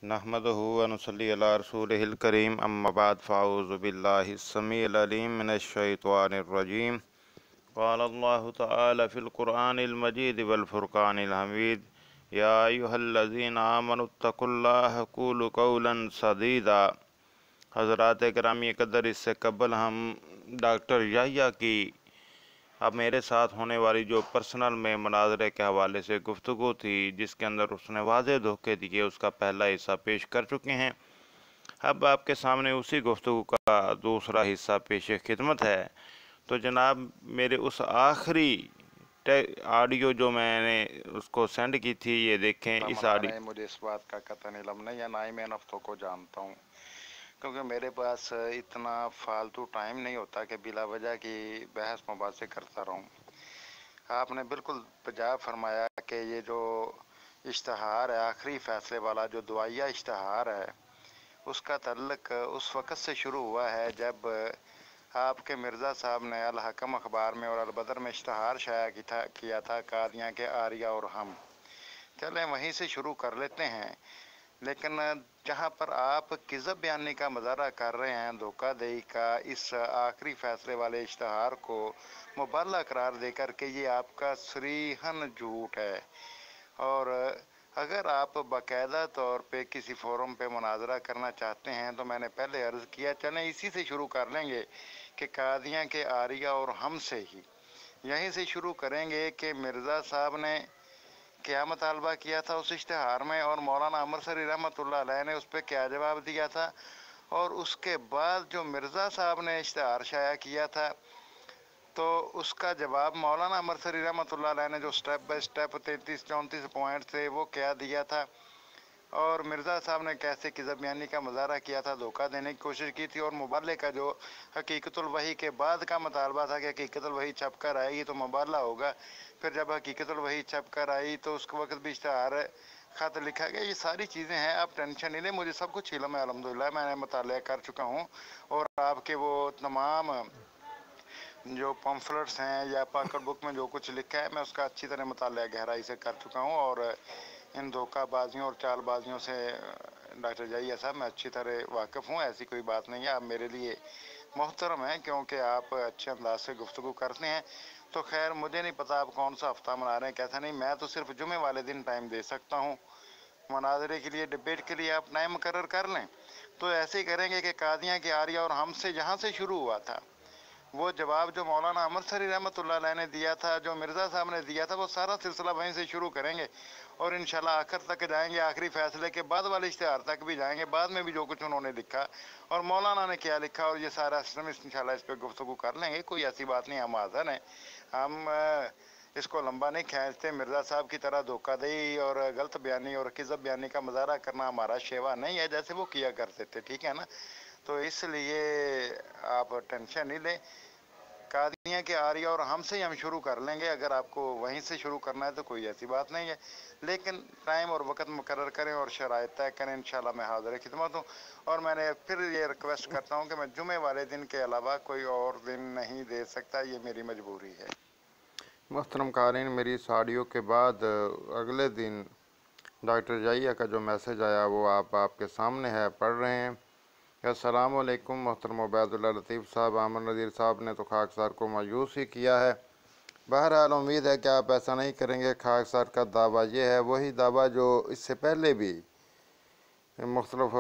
नहमदुहु व नुसल्ली अला रसूलिहिल करीम अम्मा बाद फ़अऊज़ु बिल्लाहि अस्समीइल अलीम मिनश शैतानिर रजीम क़ाल अल्लाहु तआला फ़िल क़ुरआनिल मजीद वल फ़ुरक़ानिल हमीद या अय्युहल्लज़ीना आमनुत्तक़ुल्लाह क़ूलू क़ौलन सदीदा। हज़रात किरामी क़दर, इससे कबल हम डॉक्टर याहिया की अब मेरे साथ होने वाली जो पर्सनल में मुनाज़रे के हवाले से गुफ्तगू थी, जिसके अंदर उसने वाज़े धोखे दिए, उसका पहला हिस्सा पेश कर चुके हैं। अब आपके सामने उसी गुफ्तगू का दूसरा हिस्सा पेश खिदमत है। तो जनाब, मेरे उस आखिरी ऑडियो जो मैंने उसको सेंड की थी, ये देखें इस ऑडियो। मुझे इस बात का कतई इल्म नहीं है, ना ही मैं नफ्तों को जानता हूँ, क्योंकि मेरे पास इतना फालतू टाइम नहीं होता कि बिला वजह की बहस मुबासे करता रहूँ। आपने बिल्कुल बजा फरमाया कि ये जो इश्तहार है, आखिरी फैसले वाला जो दुआया इश्तहार है, उसका तल्लुक उस वक़्त से शुरू हुआ है जब आपके मिर्ज़ा साहब ने अल हकम अखबार में और अल बदर में इश्तहार शाया किया था कादियाँ के आरिया और हम। चलें वहीं से शुरू कर लेते हैं, लेकिन जहां पर आप किज़ब बयानी का मुजाहरा कर रहे हैं, धोखाधड़ी का, इस आखिरी फैसले वाले इश्तहार को मुबल्लग करार देकर के ये आपका सरीहन झूठ है। और अगर आप बाकायदा तौर पे किसी फोरम पे मुनाजरा करना चाहते हैं तो मैंने पहले अर्ज़ किया, चलें इसी से शुरू कर लेंगे कि कादियाँ के आरिया और हम से ही यहीं से शुरू करेंगे कि मिर्ज़ा साहब ने क्या मुतालबा किया था उस इश्तहार में, और मौलाना अमरसरी रहमतुल्लाह अलैह ने उस पर क्या जवाब दिया था, और उसके बाद जो मिर्ज़ा साहब ने इश्तहार शाया किया था तो उसका जवाब मौलाना अमरसरी रहमतुल्लाह अलैह ने जो स्टेप बाय स्टेप 33-34 पॉइंट थे वो क्या दिया था, और मिर्ज़ा साहब ने कैसे किज़ब बयानी का मुजाहरा किया था, धोखा देने की कोशिश की थी, और मुबाले का जो हकीकतुल वही के बाद का मुतालबा था कि हकीकतुल वही छप कर आएगी तो मुबाला होगा। फिर जब हकीकतुल वही छप कर आई तो उसके वक्त भी इश्तहार ख़त लिखा गया। ये सारी चीज़ें हैं, आप टेंशन नहीं लें, मुझे सब कुछ इल्म है अल्हम्दुलिल्लाह, मैंने मुताला कर चुका हूँ। और आपके वो तमाम जो पम्फलेट्स हैं या पॉकेट बुक में जो कुछ लिखा है, मैं उसका अच्छी तरह मुताला गहराई से कर चुका हूँ। और इन धोखाबाजियों और चालबाजियों से डॉक्टर जाहिया साहब मैं अच्छी तरह वाकिफ़ हूँ, ऐसी कोई बात नहीं है। आप मेरे लिए मोहतरम हैं क्योंकि आप अच्छे अंदाज से गुफ्तगू करते हैं। तो खैर मुझे नहीं पता आप कौन सा हफ्ता मना रहे हैं, कैसा नहीं, मैं तो सिर्फ जुमे वाले दिन टाइम दे सकता हूँ मुनाजरे के लिए, डिबेट के लिए आप टाइम मुकर्रर कर लें। तो ऐसे ही करेंगे कि कादियाँ की आरिया और हमसे जहाँ से शुरू हुआ था वो जवाब जो मौलाना अमरसरी रहमतुल्लाह अलैह ने दिया था, जो मिर्ज़ा साहब ने दिया था, वो सारा सिलसिला वहीं से शुरू करेंगे और इंशाल्लाह आखिर तक जाएंगे, आखिरी फैसले के बाद वाले इश्तिहार तक भी जाएंगे, बाद में भी जो कुछ उन्होंने लिखा और मौलाना ने क्या लिखा और ये सारा सिस्टम इंशाल्लाह इस पर गुफ्तगू कर लेंगे। कोई ऐसी बात नहीं, हम हाज़िर हैं, हम इसको लंबा नहीं खींचते। मिर्ज़ा साहब की तरह धोखाधड़ी और गलत बयानी और किज़ब बयानी का मुजाहरा करना हमारा शेवा नहीं है जैसे वो किया करते थे, ठीक है ना। तो इसलिए आप टेंशन नहीं लें, कादियाँ के आरिया और हमसे ही हम शुरू कर लेंगे। अगर आपको वहीं से शुरू करना है तो कोई ऐसी बात नहीं है, लेकिन टाइम और वक्त मुकर्रर करें और शराइत तय करें, इंशाल्लाह मैं हाज़िर खिदमत हूँ। और मैंने फिर ये रिक्वेस्ट करता हूँ कि मैं जुमे वाले दिन के अलावा कोई और दिन नहीं दे सकता, ये मेरी मजबूरी है। मोहतरम क़ारीन, मेरी इस ऑडियो के बाद अगले दिन डॉक्टर जाहिया का जो मैसेज आया वो आपके सामने है, पढ़ रहे हैं। अस्सलाम वालेकुम मोहतरम उबैदुल्लाह लतीफ़ साहब, आमन नज़ीर साहब ने तो खाकसार को मायूस ही किया है। बहरहाल उम्मीद है कि आप ऐसा नहीं करेंगे। खाकसार का दावा ये है, वही दावा जो इससे पहले भी मुख्तलिफ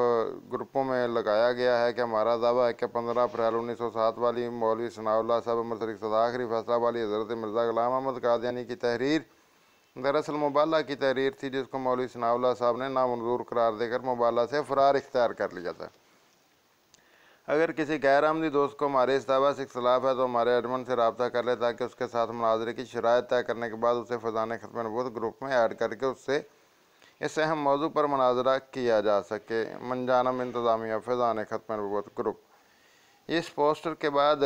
ग्रुपों में लगाया गया है कि हमारा दावा है कि 15 अप्रैल 1907 वाली मौलवी सनाउल्लाह साहब अमरसरी सदा आखिरी फैसला वाली हज़रत मिर्ज़ा ग़ुलाम अहमद कादियानी की तहरीर दरअसल मुबाला की तहरीर थी, जिसको मौलवी सनाउल्लाह साहब ने नामंजूर करार देकर मुबाला से फ़रार इख्तियार कर लिया था। अगर किसी गैर आमदी दोस्त को हमारे इस दावा से इख्तलाफ है तो हमारे एडमन से रब्ता कर ले, ताकि उसके साथ मुनाजरे की शराइत तय करने के बाद उसे फ़ैज़ान ख़त्म नबूवत ग्रुप में ऐड करके उससे इस अहम मौजू पर मुनाजरा किया जा सके। मंजानम इंतज़ामिया फ़ैज़ान ख़त्म नबूवत ग्रुप। इस पोस्टर के बाद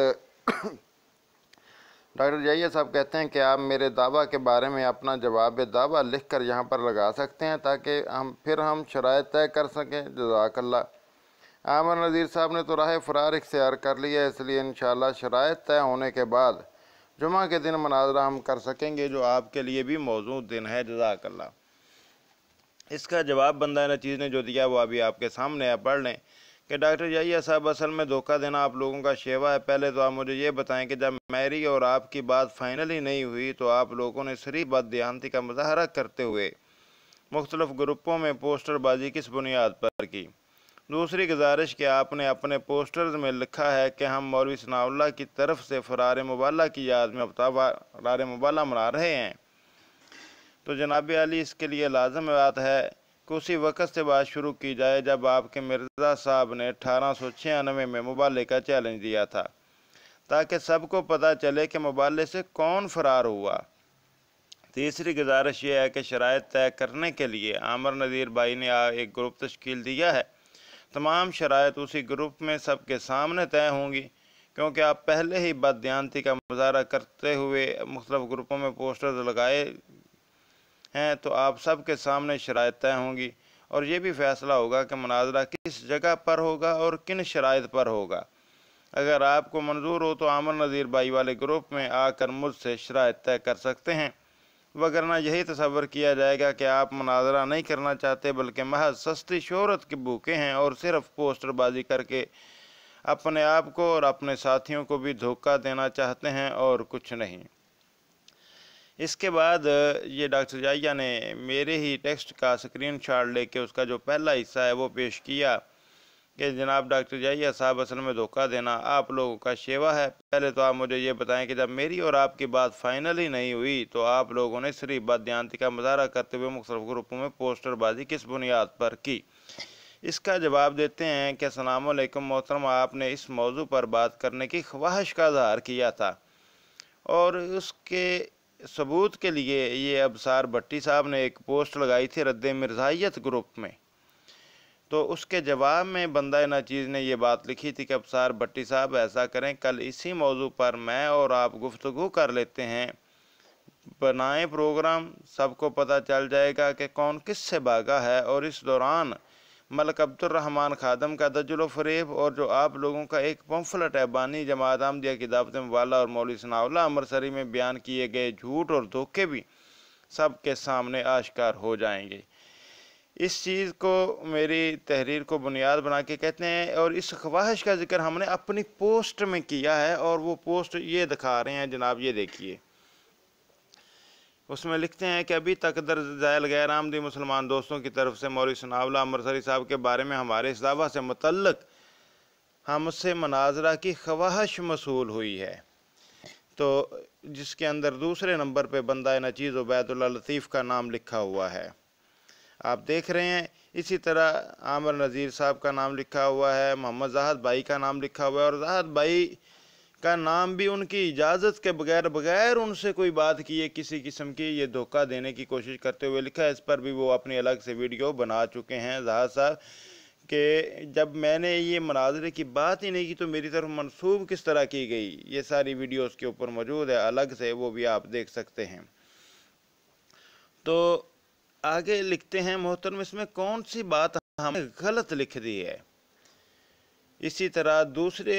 डॉक्टर जाहिया साहब कहते हैं कि आप मेरे दावा के बारे में अपना जवाब दावा लिख कर यहाँ पर लगा सकते हैं, ताकि हम शराइत तय कर सकें। जज़ाकल्लाह। आमर नज़ीर साहब ने तो राह फ़रार इख्तियार कर लिया, इसलिए इंशाअल्लाह शराइत तय होने के बाद जुमा के दिन मुनाजरा हम कर सकेंगे, जो आपके लिए भी मौजूद दिन है। जज़ाकल्लाह। इसका जवाब बंदा नचीज़ ने जो दिया वो अभी आपके सामने है, पढ़ लें कि डॉक्टर जाहिया साहब, असल में धोखा देना आप लोगों का शेवा है। पहले तो आप मुझे ये बताएं कि जब मेरी और आपकी बात फाइनली नहीं हुई तो आप लोगों ने सिर्फ बददियानती का मुजाहरा करते हुए मुख्तलिफ ग्रुपों में पोस्टरबाजी किस बुनियाद पर की? दूसरी गुजारिश कि आपने अपने पोस्टर्स में लिखा है कि हम मौलवी सनाउल्लाह की तरफ से फरार मुबाला की याद में फरार मुबाला मना रहे हैं, तो जनाब अली इसके लिए लाजम बात है कि उसी वक़्त से बात शुरू की जाए जब आपके मिर्ज़ा साहब ने 1896 में मुबाले का चैलेंज दिया था, ताकि सबको पता चले कि मुबाले से कौन फरार हुआ। तीसरी गुजारिश ये है कि शराइत तय करने के लिए आमर नज़ीर भाई ने एक ग्रुप तश्कील दिया है। तमाम शराइत उसी ग्रुप में सबके सामने तय होंगी, क्योंकि आप पहले ही बददियानती का मुजाहरा करते हुए मुख्तलिफ ग्रुपों में पोस्टर्स लगाए हैं, तो आप सब के सामने शराइत तय होंगी और ये भी फैसला होगा कि मुनाजरा किस जगह पर होगा और किन शराइत पर होगा। अगर आपको मंजूर हो तो आमर नज़ीर भाई वाले ग्रुप में आकर मुझसे शराइत तय कर सकते हैं, वगरना यही तसव्वुर किया जाएगा कि आप मुनाजरा नहीं करना चाहते बल्कि महज सस्ती शोहरत के भूखे हैं और सिर्फ पोस्टरबाजी करके अपने आप को और अपने साथियों को भी धोखा देना चाहते हैं और कुछ नहीं। इसके बाद ये डॉक्टर जाहिया ने मेरे ही टेक्स्ट का स्क्रीन शॉट लेके उसका जो पहला हिस्सा है वो पेश किया कि जनाब डॉक्टर जाहिया साहब, असल में धोखा देना आप लोगों का शेवा है। पहले तो आप मुझे ये बताएं कि जब मेरी और आपकी बात फाइनल ही नहीं हुई तो आप लोगों ने सिर्फ बददियानती का मुजाहरा करते हुए मुख्तलिफ ग्रुपों में पोस्टरबाजी किस बुनियाद पर की? इसका जवाब देते हैं कि अस्सलाम वालेकुम मोहतरम, आपने इस मौजू पर बात करने की ख्वाहिश का इज़हार किया था और उसके सबूत के लिए ये अबसार भट्टी साहब ने एक पोस्ट लगाई थी रद्द मिर्ज़ाइयत ग्रुप में, तो उसके जवाब में बंदा नचीज़ ने ये बात लिखी थी कि अबसार भट्टी साहब, ऐसा करें कल इसी मौजू पर मैं और आप गुफ्तगू कर लेते हैं, बनाएं प्रोग्राम, सबको पता चल जाएगा कि कौन किस से भागा है और इस दौरान मलक अब्दुर्रहमान खादम का दज्जल फरेब और जो आप लोगों का एक पंफलेट है बानी जमात अहमदिया की दावत मुबाला और मौलवी सनाउल्लाह अमृतसरी में बयान किए गए झूठ और धोखे भी सब के सामने आश्कार हो जाएंगे। इस चीज़ को मेरी तहरीर को बुनियाद बना के कहते हैं और इस ख्वाहिश का जिक्र हमने अपनी पोस्ट में किया है और वो पोस्ट ये दिखा रहे हैं जनाब, ये देखिए। उसमें लिखते हैं कि अभी तक दर्ज झैल गैर आमदी मुसलमान दोस्तों की तरफ से मौलवी सनाउल्लाह अमृतसरी साहब के बारे में हमारे इस दावा से मुतल्लक हमसे मुनाजरा की ख्वाहिश मसूल हुई है, तो जिसके अंदर दूसरे नंबर पे बंदा नचीज़ उबैदुल्लाह लतीफ़ का नाम लिखा हुआ है, आप देख रहे हैं। इसी तरह आमर नज़ीर साहब का नाम लिखा हुआ है, मोहम्मद ज़ाहद भाई का नाम लिखा हुआ है और ज़ाहद भाई का नाम भी उनकी इजाज़त के बगैर उनसे कोई बात किए किसी किस्म की ये धोखा देने की कोशिश करते हुए लिखा है। इस पर भी वो अपनी अलग से वीडियो बना चुके हैं ज़ाहद साहब कि जब मैंने ये मुनाजरे की बात ही नहीं की तो मेरी तरफ मंसूब किस तरह की गई, ये सारी वीडियो उसके ऊपर मौजूद है अलग से, वो भी आप देख सकते हैं। तो आगे लिखते हैं मोहतरम, इसमें कौन सी बात हमने गलत लिख दी है। इसी तरह दूसरे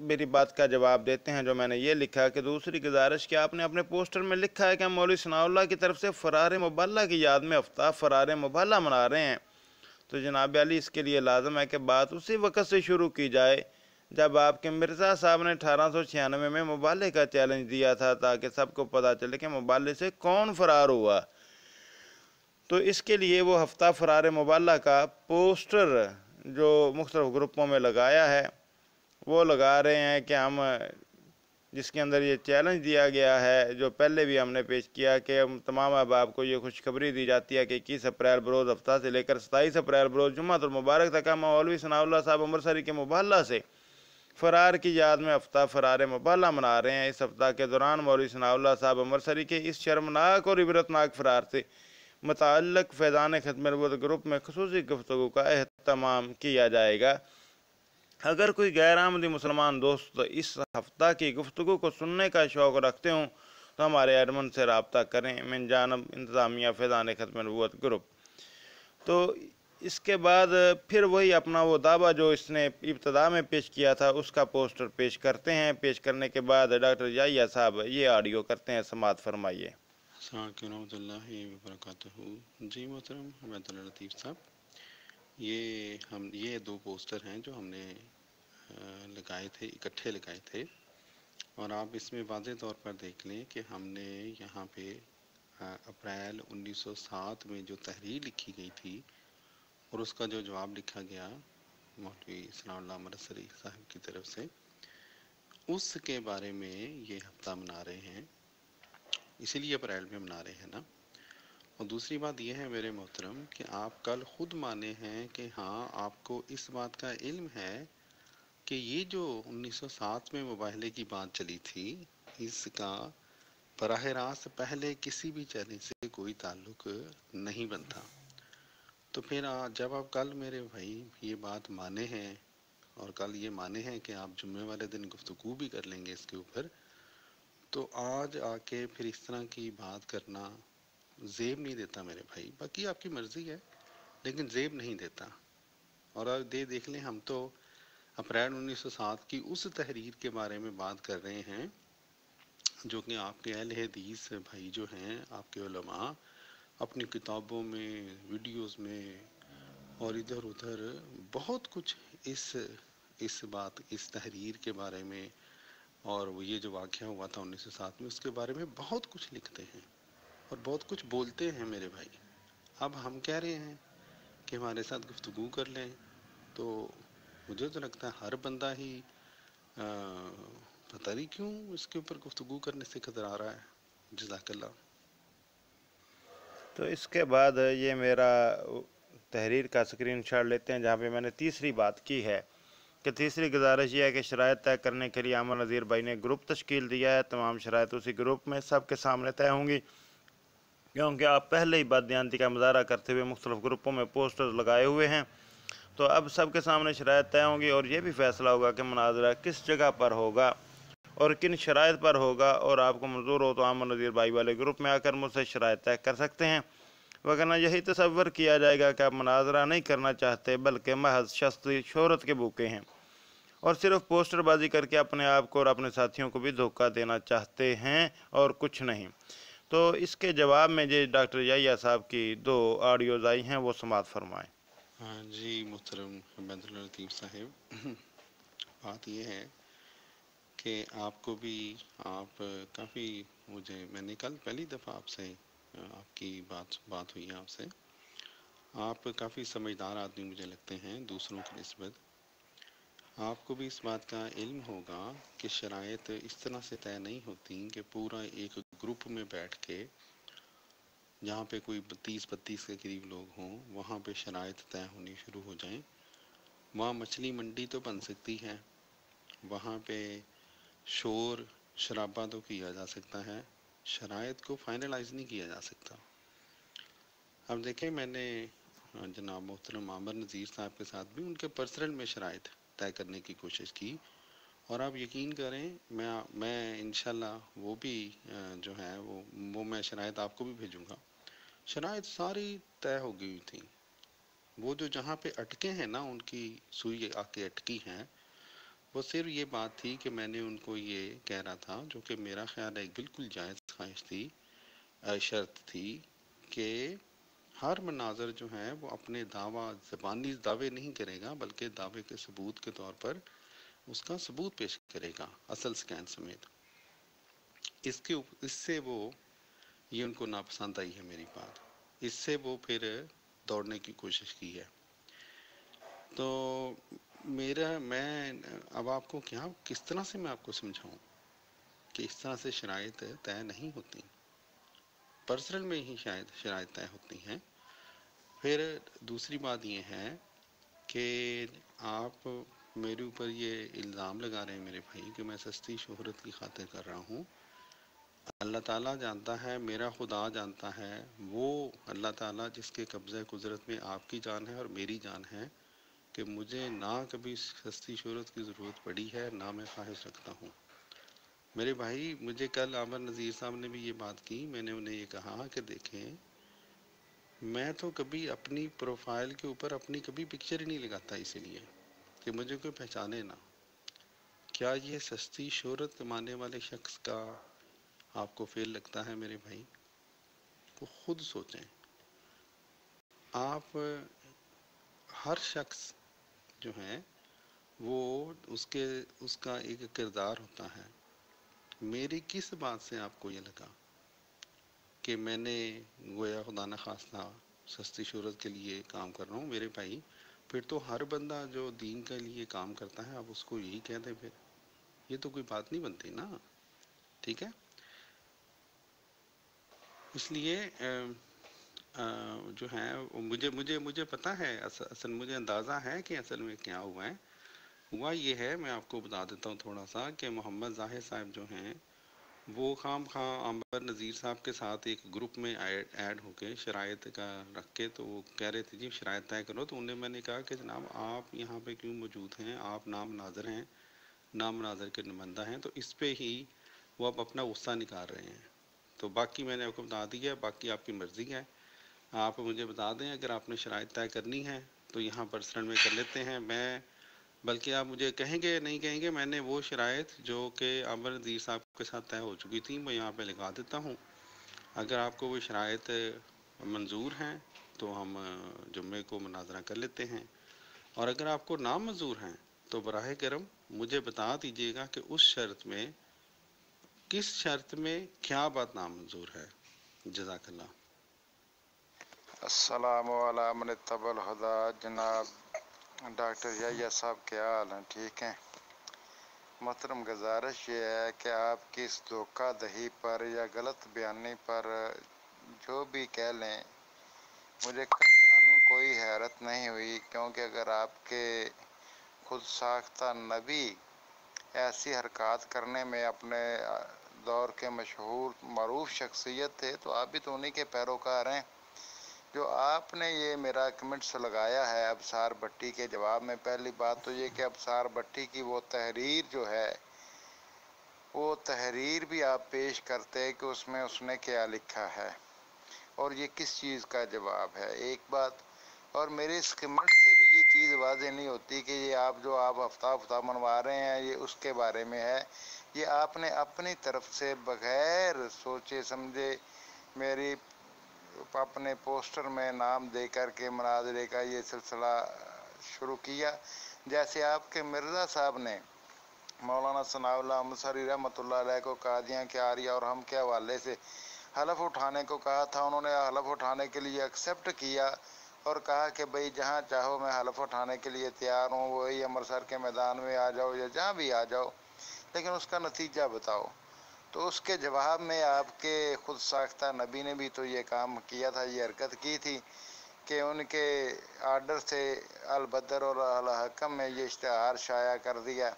मेरी बात का जवाब देते हैं जो मैंने ये लिखा कि दूसरी गुजारिश कि आपने अपने पोस्टर में लिखा है कि हम मौलवी सनाउल्लाह की तरफ से फरार मुबाला की याद में हफ्ता फरार मुबाला मना रहे हैं, तो जनाब अली इसके लिए लाजम है कि बात उसी वक़्त से शुरू की जाए जब आपके मिर्ज़ा साहब ने 1896 में मुबाले का चैलेंज दिया था, ताकि सबको पता चले कि मुबाले से कौन फरार हुआ। तो इसके लिए वो हफ्ता फरार मुबाला का पोस्टर जो मुख्तलिफ ग्रुपों में लगाया है वो लगा रहे हैं कि हम, जिसके अंदर ये चैलेंज दिया गया है जो पहले भी हमने पेश किया कि तमाम अहबाब को ये खुशखबरी दी जाती है कि 21 अप्रैल बरोज़ हफ्ता से लेकर 27 अप्रैल बरोज़ जुम्मतुल मुबारक तक हम मौलवी सनाउल्लाह साहब अमृतसरी के मुबाला से फ़रार की याद में हफ्ता फ़रार मुबाला मना रहे हैं। इस हफ्ता के दौरान मौलवी सनाउल्लाह साहब अमृतसरी के इस शर्मनाक और इबरतनाक फ़रार से मुताल्लिक़ फैज़ान ख़त्म नबूवत ग्रुप में ख़ुसूसी गुफ्तगू का एहतमाम किया जाएगा। अगर कोई गैर आमदी मुसलमान दोस्त इस हफ्ता की गुफ्तगू को सुनने का शौक़ रखते हों तो हमारे एडमिन से रब्ता करें, मिन जानब इंतज़ामिया फैज़ान ख़त्म नबूवत ग्रुप। तो इसके बाद फिर वही अपना वो दावा जो इसने इब्तदा में पेश किया था उसका पोस्टर पेश करते हैं। पेश करने के बाद डॉक्टर जाहिया साहब ये ऑडियो करते हैं, समाअत फरमाइए। रहमतुल्लाहि व बरकातहू। जी मोहतरम अब्दुल लतीफ़ साहब, ये दो पोस्टर हैं जो हमने लगाए थे, इकट्ठे लगाए थे, और आप इसमें वाज़े तौर पर देख लें कि हमने यहाँ पे अप्रैल 1907 में जो तहरीर लिखी गई थी और उसका जो जवाब लिखा गया मौलवी सनाउल्लाह मरसरी साहब की तरफ से, उसके बारे में ये हफ्ता मना रहे हैं, इसीलिए अप्रैल में मना रहे हैं ना। और दूसरी बात यह है मेरे मोहतरम कि आप कल ख़ुद माने हैं कि हाँ आपको इस बात का इल्म है कि ये जो 1907 में मुबाहले की बात चली थी, इसका बराह रास्त पहले किसी भी चैनल से कोई ताल्लुक नहीं बनता। तो फिर जब आप कल मेरे भाई ये बात माने हैं और कल ये माने हैं कि आप जुम्मे वाले दिन गुफ्तगू भी कर लेंगे इसके ऊपर, तो आज आके फिर इस तरह की बात करना ज़ेब नहीं देता मेरे भाई। बाकी आपकी मर्ज़ी है, लेकिन ज़ेब नहीं देता। और अब देख लें, हम तो अप्रैल 1907 की उस तहरीर के बारे में बात कर रहे हैं जो कि आपके अहले हदीस भाई जो हैं, आपके उलमा अपनी किताबों में, वीडियोस में और इधर उधर बहुत कुछ इस तहरीर के बारे में और वो ये जो वाक़या हुआ था 1907 में, उसके बारे में बहुत कुछ लिखते हैं और बहुत कुछ बोलते हैं मेरे भाई। अब हम कह रहे हैं कि हमारे साथ गुफ्तगू कर लें, तो मुझे तो लगता है हर बंदा ही पता नहीं क्यों इसके ऊपर गुफ्तगू करने से कतरा रहा है। जज़ाकल्लाह। तो इसके बाद ये मेरा तहरीर का स्क्रीनशॉट लेते हैं जहाँ पे मैंने तीसरी बात की है कि तीसरी गुजारिश ये है कि शराइत तय करने के लिए आमर नज़ीर भाई ने ग्रुप तश्कील दिया है। तमाम शराइत उसी ग्रुप में सबके सामने तय होंगी, क्योंकि आप पहले ही बददियानती का मुजाहरा करते हुए मुख्तलिफ ग्रुपों में पोस्टर्स लगाए हुए हैं। तो अब सबके सामने शराइत तय होंगी और ये भी फैसला होगा कि मुनाजरा किस जगह पर होगा और किन शराइत पर होगा। और आपको मंजूर हो तो आमर नज़ीर भाई वाले ग्रुप में आकर मुझसे शराइत तय कर सकते हैं, वरना यही तसव्वुर किया जाएगा कि आप मुनाजरा नहीं करना चाहते बल्कि महज शख्सी शोहरत के भूखे हैं और सिर्फ पोस्टरबाजी करके अपने आप को और अपने साथियों को भी धोखा देना चाहते हैं और कुछ नहीं। तो इसके जवाब में जो डॉक्टर याहिया साहब की 2 ऑडियोज़ आई हैं वो समाअत फरमाएँ। हाँ जी मोहतरम अब्दुल लतीफ़ साहब, बात यह है कि आपको भी काफ़ी मैंने कल पहली दफ़ा आपसे आपकी बात हुई है आपसे। आप काफ़ी समझदार आदमी मुझे लगते हैं दूसरों की निस्बत। आपको भी इस बात का इल्म होगा कि शराइत इस तरह से तय नहीं होती कि पूरा एक ग्रुप में बैठ के, जहाँ पे कोई 30-32 के करीब लोग हों, वहाँ पे शराइत तय होनी शुरू हो जाएं। वहाँ मछली मंडी तो बन सकती है, वहाँ पे शोर शराबा तो किया जा सकता है, शराइत को फाइनलाइज नहीं किया जा सकता। अब देखें, मैंने जनाब मोहतरम आमर नज़ीर साहब के साथ भी उनके पर्सनल में शराइत तय करने की कोशिश की, और आप यकीन करें मैं इंशाल्लाह वो भी जो है वो मैं शराइत आपको भी भेजूँगा। शराइत सारी तय हो गई थी। वो जो जहाँ पे अटके हैं ना, उनकी सुई आके अटकी हैं, वो सिर्फ ये बात थी कि मैंने उनको ये कह रहा था, जो कि मेरा ख्याल है बिल्कुल जायज़ ख्वाहिश थी, शर्त थी कि हर मनाजर जो है वो अपने ज़बानी दावे नहीं करेगा, बल्कि दावे के सबूत के तौर पर उसका सबूत पेश करेगा, असल स्कैन समेत। इससे वो ये उनको नापसंद आई है मेरी बात, इससे वो फिर दौड़ने की कोशिश की है। तो मैं अब आपको किस तरह से मैं आपको समझाऊं कि इस तरह से शराइत तय नहीं होती, पर्सनल में ही शायद शराइत तय होती हैं। फिर दूसरी बात ये है कि आप मेरे ऊपर ये इल्ज़ाम लगा रहे हैं मेरे भाई कि मैं सस्ती शोहरत की खातिर कर रहा हूँ। अल्लाह ताला जानता है, मेरा खुदा जानता है, वो अल्लाह ताला जिसके कब्ज़े कुदरत में आपकी जान है और मेरी जान है, कि मुझे ना कभी सस्ती शोहरत की ज़रूरत पड़ी है, ना मैं ख्वाहिश रखता हूँ। मेरे भाई, मुझे कल आमर नज़ीर साहब ने भी ये बात की, मैंने उन्हें ये कहा कि देखें, मैं तो कभी अपनी प्रोफाइल के ऊपर अपनी कभी पिक्चर ही नहीं लगाता, इसीलिए कि मुझे कोई पहचाने ना। क्या ये सस्ती शोहरत कमाने वाले शख्स का आपको फेल लगता है मेरे भाई? वो खुद सोचें। आप हर शख्स जो है वो उसका एक किरदार होता है। मेरी किस बात से आपको ये लगा कि मैंने गोया खुदा न खास्ता सस्ती शोहरत के लिए काम कर रहा हूँ? मेरे भाई, फिर तो हर बंदा जो दीन के लिए काम करता है आप उसको यही कह दें, फिर ये तो कोई बात नहीं बनती ना। ठीक है, इसलिए जो है मुझे मुझे मुझे पता है, असल मुझे अंदाज़ा है कि असल में क्या हुआ है। हुआ ये है, मैं आपको बता देता हूँ थोड़ा सा, कि मोहम्मद जाहिर साहब जो हैं वो खाम खां अंबर नज़ीर साहब के साथ एक ग्रुप में ऐड होके शराइत का रख के, तो वो कह रहे थे जी शराइत तय करो। तो उन्हें मैंने कहा कि जनाब आप यहाँ पे क्यों मौजूद हैं, आप नाम नाज़र हैं, नाम नाज़र के नुमाइंदा हैं, तो इस पे ही वो अब अपना गुस्सा निकाल रहे हैं। तो बाकी मैंने आपको बता दिया, बाकी आपकी मर्ज़ी है, आप मुझे बता दें अगर आपने शराइत तय करनी है तो यहाँ पर्सनल में कर लेते हैं। मैं बल्कि आप मुझे कहेंगे नहीं कहेंगे, मैंने वो शराइत जो कि आमिर नज़ीर साहब के साथ तय हो चुकी थी मैं यहाँ पे लगा देता हूँ। अगर आपको वो शराइत मंजूर हैं तो हम जुम्मे को मुनाजरा कर लेते हैं, और अगर आपको ना मंजूर हैं तो बराह करम मुझे बता दीजिएगा कि उस शर्त में, किस शर्त में क्या बात नामंजूर है। जज़ाकल्लाह। अस्सलामु अला मन तबल हुदा। जनाब डॉक्टर याहिया साहब क्या हाल हैं? ठीक हैं? मोहतरम, गुजारिश ये है कि आपकी इस धोखाधही पर या गलत बयानी पर जो भी कह लें, मुझे कतई कोई हैरत नहीं हुई, क्योंकि अगर आपके खुद साख्ता नबी ऐसी हरकत करने में अपने दौर के मशहूर मरूफ शख्सियत थे, तो आप भी तो उन्हीं के पैरोकार हैं। जो आपने ये मेरा कमेंट्स लगाया है अबसार भट्टी के जवाब में, पहली बात तो ये कि अबसार भट्टी की वो तहरीर जो है, वो तहरीर भी आप पेश करते कि उसमें उसने क्या लिखा है और ये किस चीज़ का जवाब है, एक बात। और मेरे इस कमेंट से भी ये चीज़ वाज़ेह नहीं होती कि ये आप जो आप हफ्ता मनवा रहे हैं ये उसके बारे में है। ये आपने अपनी तरफ से बग़ैर सोचे समझे मेरी अपने पोस्टर में नाम दे कर के मुनाज़रे का ये सिलसिला शुरू किया। जैसे आपके मिर्ज़ा साहब ने मौलाना सनाउल्लाह अंसारी रहमतुल्लाह अलैह को कादियां के आरिया और हम के हवाले से हलफ उठाने को कहा था। उन्होंने हलफ उठाने के लिए एक्सेप्ट किया और कहा कि भाई जहाँ चाहो मैं हलफ उठाने के लिए तैयार हूँ, वही अमृतसर के मैदान में आ जाओ या जहाँ भी आ जाओ, लेकिन उसका नतीजा बताओ। तो उसके जवाब में आपके खुद साख्ता नबी ने भी तो ये काम किया था, ये हरकत की थी कि उनके आर्डर से अल बदर और अल हकम में ये इश्तिहार शाया कर दिया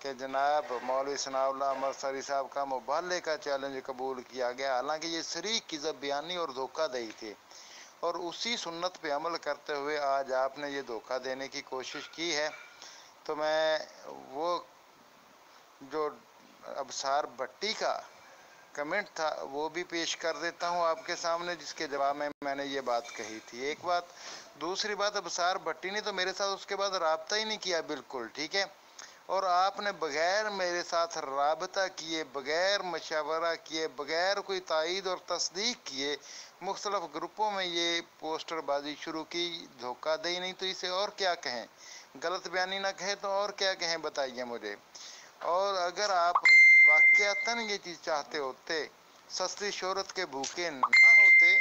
कि जनाब मौलवी सनाउल्लाह अमृतसरी साहब का मुबाले का चैलेंज कबूल किया गया। हालांकि ये शरीक किज़ब बयानी और धोखाधड़ी थी, और उसी सुन्नत पे अमल करते हुए आज आपने ये धोखा देने की कोशिश की है। तो मैं वो जो अबसार भट्टी का कमेंट था वो भी पेश कर देता हूँ आपके सामने, जिसके जवाब में मैंने ये बात कही थी। एक बात। दूसरी बात, अबसार भट्टी ने तो मेरे साथ उसके बाद रब्ता ही नहीं किया, बिल्कुल ठीक है। और आपने बग़ैर मेरे साथ राबता किए, बग़ैर मशवरा किए, बग़ैर कोई तायीद और तस्दीक किए मुख्तलिफ़ ग्रुपों में ये पोस्टरबाजी शुरू की। धोखा दे नहीं तो इसे और क्या कहें, गलत बयानी ना कहें तो और क्या कहें, बताइए मुझे। और अगर आप वाक़यातन ये चीज़ चाहते होते, सस्ती शोहरत के भूखे ना होते,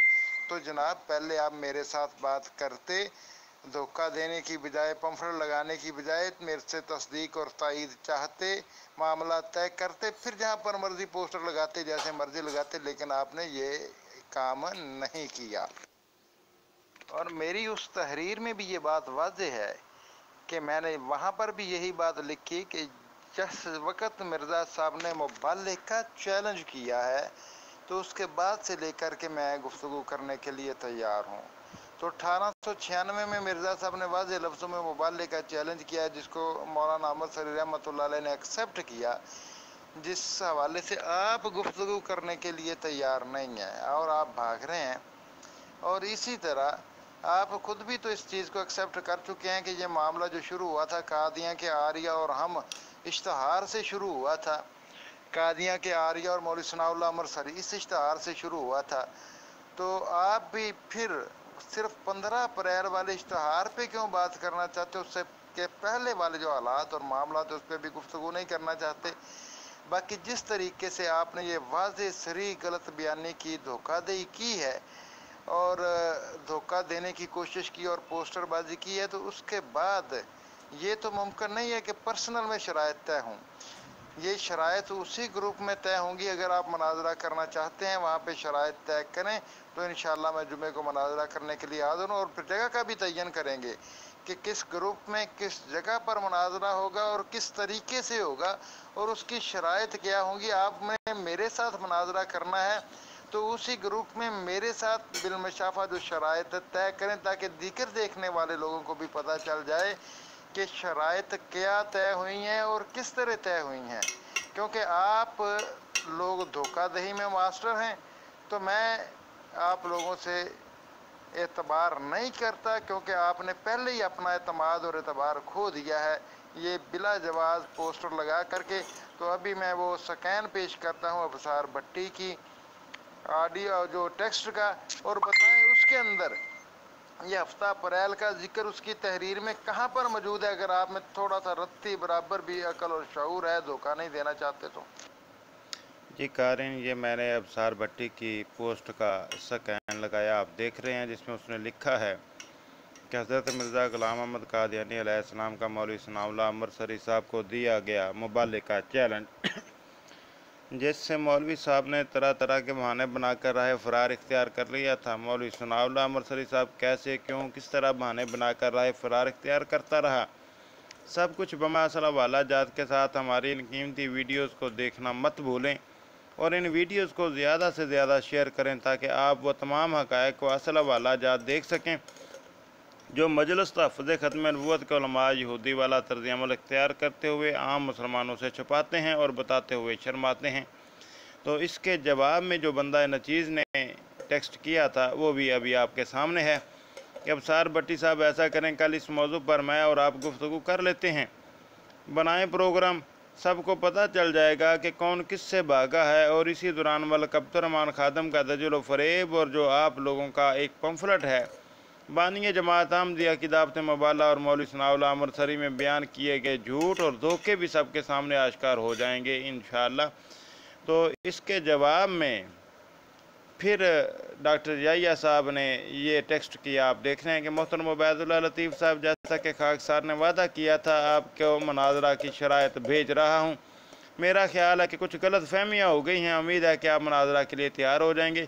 तो जनाब पहले आप मेरे साथ बात करते, धोखा देने की बजाय, पंफलेट लगाने की बजाय मेरे से तस्दीक और तायीद चाहते, मामला तय करते, फिर जहाँ पर मर्जी पोस्टर लगाते, जैसे मर्जी लगाते। लेकिन आपने ये काम नहीं किया। और मेरी उस तहरीर में भी ये बात वाज़ेह है कि मैंने वहाँ पर भी यही बात लिखी कि जिस वक़्त मिर्ज़ा साहब ने मुबालिग का चैलेंज किया है, तो उसके बाद से लेकर के मैं गुफ्तगू करने के लिए तैयार हूँ। तो 1896 में मिर्ज़ा साहब ने वाज़ेह लफ्ज़ों में मुबालिग का चैलेंज किया है, जिसको मौलाना अमृतसरी रहमतुल्लाह अलैह ने एक्सेप्ट किया, जिस हवाले से आप गुफ्तगू करने के लिए तैयार नहीं हैं और आप भाग रहे हैं। और इसी तरह आप खुद भी तो इस चीज़ को एक्सेप्ट कर चुके हैं कि ये मामला जो शुरू हुआ था कादियां के आरिया और हम इश्तहार से शुरू हुआ था। कादियां के आरिया और मौलवी सनाउल्लाह अमृतसरी इस इश्तहार से शुरू हुआ था। तो आप भी फिर सिर्फ 15 अप्रैल वाले इश्तहार पे क्यों बात करना चाहते हो? उससे के पहले वाले जो हालात और मामला थे उस पर भी गुफ्तगू नहीं करना चाहते? बाकी जिस तरीके से आपने ये वाज़ेह सरी गलत बयानी की, धोखाधड़ी की है और धोखा देने की कोशिश की और पोस्टरबाजी की है, तो उसके बाद ये तो मुमकिन नहीं है कि पर्सनल में शराइत तय हों। ये शराइत उसी ग्रुप में तय होंगी। अगर आप मनाजरा करना चाहते हैं वहाँ पे शराइत तय करें तो इंशाल्लाह मैं जुमे को मनाजरा करने के लिए हाज़िर हूँ। और फिर जगह का भी तयन करेंगे कि किस ग्रुप में किस जगह पर मनाजरा होगा और किस तरीके से होगा और उसकी शराइत क्या होंगी। आपने मेरे साथ मनाजरा करना है तो उसी ग्रुप में मेरे साथ बिलमशाफा जो शराइत तय करें, ताकि दीगर देखने वाले लोगों को भी पता चल जाए कि शराइत क्या तय हुई हैं और किस तरह तय हुई हैं। क्योंकि आप लोग धोखाधड़ी में मास्टर हैं, तो मैं आप लोगों से एतबार नहीं करता, क्योंकि आपने पहले ही अपना एतमाद और एतबार खो दिया है ये बिला जवाज़ पोस्टर लगा करके। तो अभी मैं वो स्कैन पेश करता हूँ अफसार भट्टी की ऑडियो जो टेक्स्ट का, और बताएं उसके अंदर ये हफ्ता अप्रैल का जिक्र उसकी तहरीर में कहाँ पर मौजूद है। अगर आप में थोड़ा सा रत्ती बराबर भी अकल और शऊर है, धोखा नहीं देना चाहते तो। जी कारिन, ये मैंने अफसार भट्टी की पोस्ट का स्कैन लगाया, आप देख रहे हैं, जिसमें उसने लिखा है कि हज़रत मिर्ज़ा ग़ुलाम अहमद क़ादियानी अलैहिस्सलाम का मौलवी सनाउल्लाह अमृतसरी साहब को दिया गया मुबालिग का चैलेंज, जिससे मौलवी साहब ने तरह तरह के बहाने बनाकर राह फ़रार इख्तियार कर लिया था। मौलवी सनाउल्लाह अमृतसरी साहब कैसे, क्यों, किस तरह बहाने बनाकर राह फ़रार इख्तियार करता रहा, सब कुछ बमासल हवाला जात के साथ हमारी इन कीमती वीडियोज़ को देखना मत भूलें और इन वीडियोज़ को ज़्यादा से ज़्यादा शेयर करें ताकि आप वो तमाम हक़ाइक़ को असल हवाला जात देख सकें जो मजलिस तहफ़्फ़ुज़ ख़त्म नबूवत के उलमा यहूदी वाला तर्ज़ अमल इख्तियार करते हुए आम मुसलमानों से छुपाते हैं और बताते हुए शर्माते हैं। तो इसके जवाब में जो बंदा नचीज़ ने टेक्स्ट किया था वो भी अभी आपके सामने है कि अफसार भट्टी साहब ऐसा करें, कल इस मौजू पर मैं और आप गुफ्तगू कर लेते हैं, बनाएं प्रोग्राम, सबको पता चल जाएगा कि कौन किससे भागा है। और इसी दौरान मलिक अब्दुर्रहमान खादम का दजल व फ़रेब और जो आप लोगों का एक पम्फलेट है बानी जमात अहमदिया की दावत मुबाला और मौलवी सनाउल्लाह अमृतसरी में बयान किए गए झूठ और धोखे भी सबके सामने आश्कार हो जाएंगे इंशाअल्लाह। तो इसके जवाब में फिर डॉक्टर याहिया साहब ने ये टेक्स्ट किया, आप देख रहे हैं कि मोहतरम उबैदुल्लाह लतीफ़ साहब, जैसा कि खाकसार ने वादा किया था आपको मनाजरा की शराइत भेज रहा हूँ। मेरा ख्याल है कि कुछ गलत फहमियाँ हो गई हैं, उम्मीद है कि आप मनाजरा के लिए तैयार हो जाएंगे।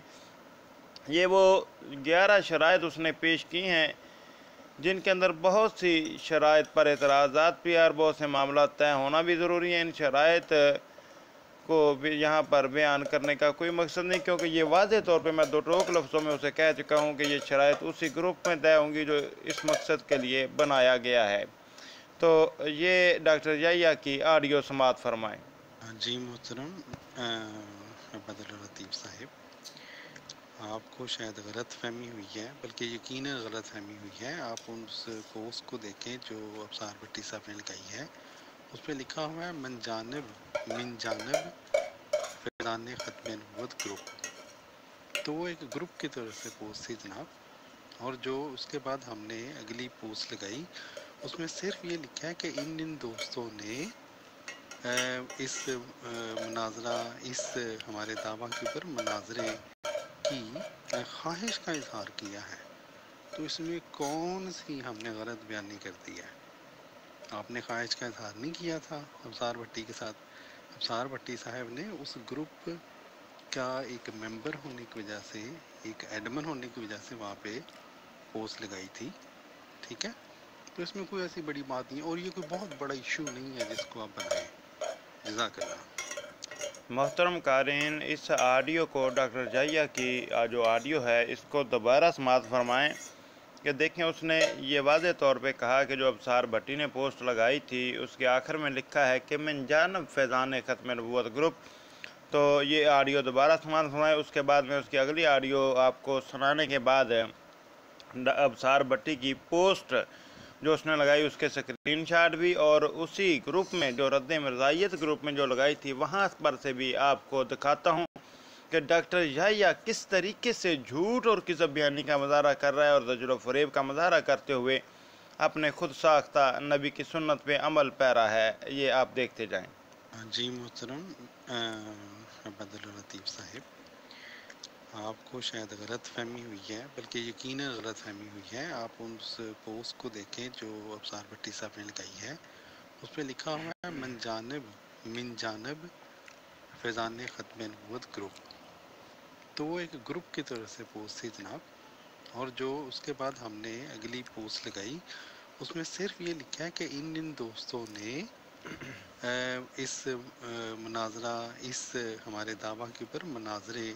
ये वो 11 शराइत उसने पेश की हैं जिनके अंदर बहुत सी शराइत पर एतराज़ात भी और बहुत से मामला तय होना भी ज़रूरी है। इन शराइत को भी यहाँ पर बयान करने का कोई मकसद नहीं, क्योंकि ये वाज़े तौर पे मैं दो टोक लफ्ज़ों में उसे कह चुका हूँ कि ये शराइत उसी ग्रुप में तय होंगी जो इस मकसद के लिए बनाया गया है। तो ये डॉक्टर याहिया की ऑडियो समाअत फरमाएँ। जी मोहतरम उबैदुल्लाह लतीफ़ साहिब, आपको शायद गलत फहमी हुई है, बल्कि यकीनन गलत फहमी हुई है। आप उस पोस्ट को देखें जो अफसार भट्टी साहब ने लगाई है, उस पर लिखा हुआ है मिन जानब फैज़ान ख़त्म नबूवत ग्रुप। तो वो एक ग्रुप की तरफ से पोस्ट थी जनाब, और जो उसके बाद हमने अगली पोस्ट लगाई उसमें सिर्फ ये लिखा है कि इन दोस्तों ने इस मुनाजरा, इस हमारे दावा के ऊपर मुनाजरे की ख्वाहिश का इजहार किया है। तो इसमें कौन सी हमने गलत बयानी कर दी है? आपने ख्वाहिश का इजहार नहीं किया था अफसार भट्टी के साथ। अफसार भट्टी साहब ने उस ग्रुप का एक मेंबर होने की वजह से, एक एडमिन होने की वजह से वहाँ पे पोस्ट लगाई थी, ठीक है। तो इसमें कोई ऐसी बड़ी बात नहीं, और ये कोई बहुत बड़ा इशू नहीं है जिसको आप बनाएं। जज़ाकल्लाह। मोहतरम कारीन, इस ऑडियो को डॉक्टर याहिया की जो ऑडियो है इसको दोबारा समाअत फरमाएँ कि देखें उसने ये वाज़े तौर पे कहा कि जो अफसार भट्टी ने पोस्ट लगाई थी उसके आखिर में लिखा है कि मिन जानब फैज़ान ख़त्म नबूवत ग्रुप। तो ये ऑडियो दोबारा समाअत फरमाएँ, उसके बाद में उसकी अगली ऑडियो आपको सुनाने के बाद अफसार भट्टी की पोस्ट जो उसने लगाई उसके स्क्रीनशॉट भी और उसी ग्रुप में जो रद्द मिर्ज़ाइयत ग्रुप में जो लगाई थी वहाँ पर से भी आपको दिखाता हूँ کہ ڈاکٹر یحییٰ کس طریقے سے جھوٹ اور کذب بیانی کا مظاہرہ کر رہا ہے اور زجر و فریب کا مظاہرہ کرتے ہوئے اپنے خود ساختہ نبی کی سنت پہ عمل پیرا ہے. یہ آپ دیکھتے جائیں. جی محترم عبد اللطیف صاحب، آپ کو شاید غلط فہمی ہوئی ہے، بلکہ یقیناً غلط فہمی ہوئی ہے. آپ اس پوسٹ کو دیکھیں جو ابصار بھٹی صاحب نے لگائی ہے. اس پہ لکھا ہوا ہے من جانب فیضان ختم نبوت گروپ. تو وہ ایک گروپ کی طرف سے پوسٹ تھی جناب. اور جو اس کے بعد ہم نے اگلی پوسٹ لگائی، اس میں صرف یہ لکھا ہے کہ ان دوستوں نے اس مناظرہ، اس ہمارے دعویٰ کے اوپر مناظرے